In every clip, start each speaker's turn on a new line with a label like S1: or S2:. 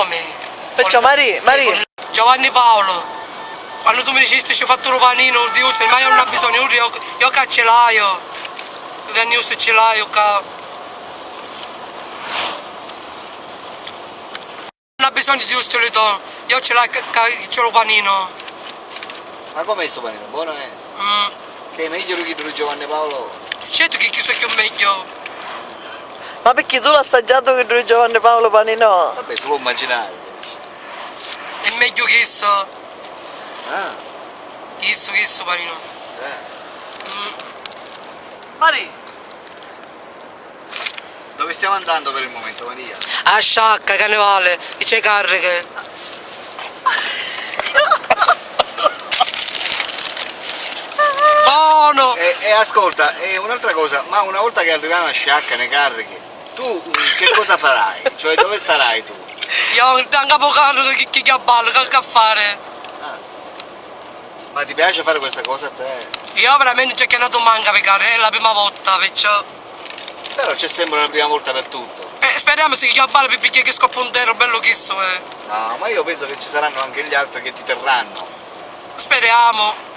S1: come?
S2: Perciò Maria.
S1: Giovanni Paolo, quando tu mi dicesti ci ho fatto un panino di uso, ma io non ho bisogno, io che ce l'ho, di uso ce l'ho, non ho bisogno di uso, io ce l'ho che c'ho il panino.
S3: Ma com'è sto panino? Buono è? Che è meglio di Giovanni Paolo?
S1: Certo che chi so che è meglio.
S2: Ma perché tu l'hai assaggiato con lui Giovanni Paolo Panino?
S3: Vabbè, si può immaginare.
S1: È meglio che isso.
S3: Ah.
S1: Isso panino.
S2: Maria.
S3: Dove stiamo andando per il momento, Maria?
S1: A Sciacca, Carnevale, che c'è cariche. Buono!
S3: E ascolta, un'altra cosa, ma una volta che arriviamo a Sciacca, nei carichi, tu che cosa farai? Cioè dove starai tu?
S1: Io tengo poco che ballo, che fare?
S3: Ah. Ma ti piace fare questa cosa a te?
S1: Io veramente c'è che nato manca per è la prima volta, perciò.
S3: Però c'è sempre una prima volta per tutto.
S1: Speriamo che io ballo perché che scoppa un terro bello che so,
S3: No, ma io penso che ci saranno anche gli altri che ti terranno.
S1: Speriamo.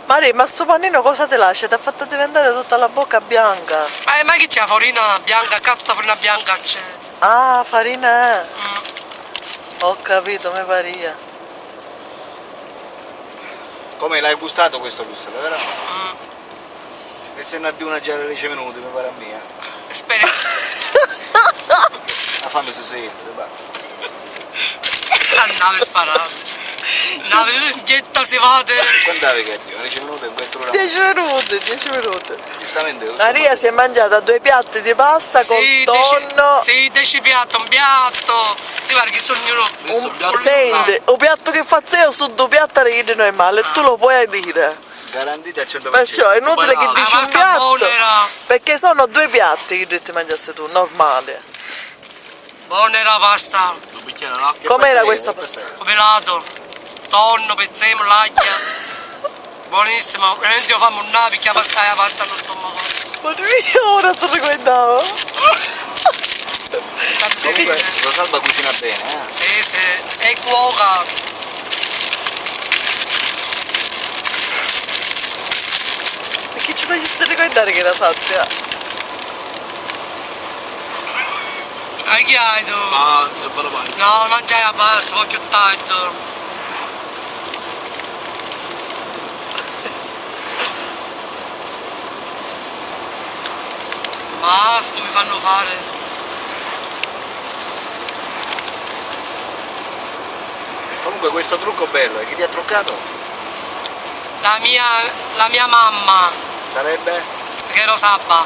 S2: Maria, ma sto panino cosa ti lascia? Ti ha fatto diventare tutta la bocca bianca.
S1: Ma che c'è la farina bianca? Che tutta farina bianca c'è?
S2: Ah, farina è. Ho capito, mi paria.
S3: Come l'hai gustato questo gusto, vero? E se ne ha di una già 10 minuti, mi pare a mia.
S1: Speriamo.
S3: La fame si sente, va.
S1: La nave sparata. Nave dietta si vade.
S3: Quando avevi che arriva? 10 minuti in quest'ora?
S2: 10 minuti.
S3: Giustamente.
S2: Maria si è mangiata 2 piatti di pasta con tonno.
S1: Sì, 10 piatti, un piatto. Ti guarda che sono
S2: Senti, un piatto che faccio io su 2 piatti che non è male, tu lo puoi dire.
S3: Garantite al 100%.
S2: Perciò è inutile che dici un piatto.
S1: Era.
S2: Perché sono 2 piatti che ti mangiassi tu, normale.
S1: Buona era la pasta.
S2: Com'era questa pasta?
S1: Come lato. Tonno, pezzemo, l'aglia. Buonissimo. Veramente io fammi un navi che la pasta allo stomaco.
S2: Ma io ora sto ricordando.
S3: Comunque Rosalba cucina bene,
S1: Sì, è cuoca.
S2: Perché ci faceste ricordare che era sazia?
S1: Ma che hai tu?
S3: Ah, c'è bello male.
S1: No, mangiai la pasta, poi più tardi. Ma mi fanno fare.
S3: Comunque questo trucco bello, e chi ti ha truccato?
S1: La mia mamma,
S3: Sarebbe?
S1: che ero sabba.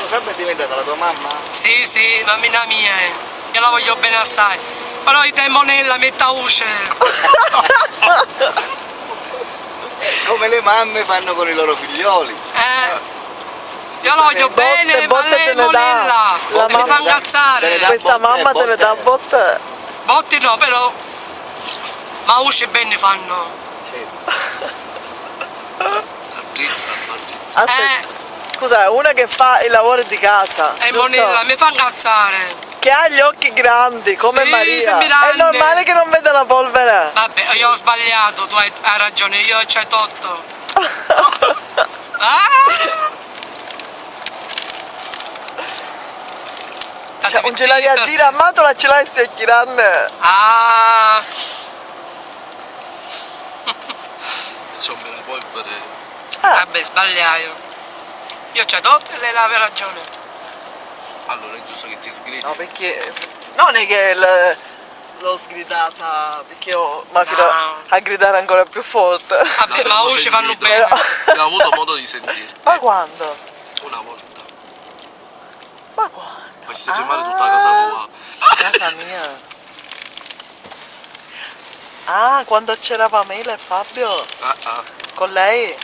S3: Rosalba è diventata la tua mamma?
S1: Sì, mammina mia, io la voglio bene assai. Però i demonella metta usce.
S3: Come le mamme fanno con i loro figlioli.
S1: Io la voglio bene, ma lei è monella. Mi fa incazzare.
S2: Questa mamma te ne dà botte.
S1: Botti no, però. Ma usce bene fanno.
S2: Aspetta, scusa, una che fa i lavori di casa.
S1: È monella, mi fa incazzare.
S2: Che ha gli occhi grandi, come
S1: Sì,
S2: Maria.
S1: sembra
S2: È
S1: grande.
S2: normale che non veda la polvere.
S1: Vabbè, io ho sbagliato, tu hai ragione, io c'hai torto.
S2: Cioè, non ce l'avevi a dire a Matola, ce l'hai sti occhi grandi.
S1: Ah,
S3: Insomma, la polvere.
S1: vabbè, sbagliato. Io c'hai torto e lei aveva ragione.
S3: Allora è giusto che ti sgridi.
S2: No, perché non è che l'ho sgridata, perché io mi affido a gridare ancora più forte.
S1: Vabbè, ma usci fanno bene.
S3: Ho avuto modo di sentirti.
S2: Ma quando?
S3: Una volta.
S2: Ma quando?
S3: Ma si chiamare tutta la casa tua.
S2: Casa mia. Ah, quando c'era Pamela e Fabio? Con lei?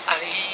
S1: Ai.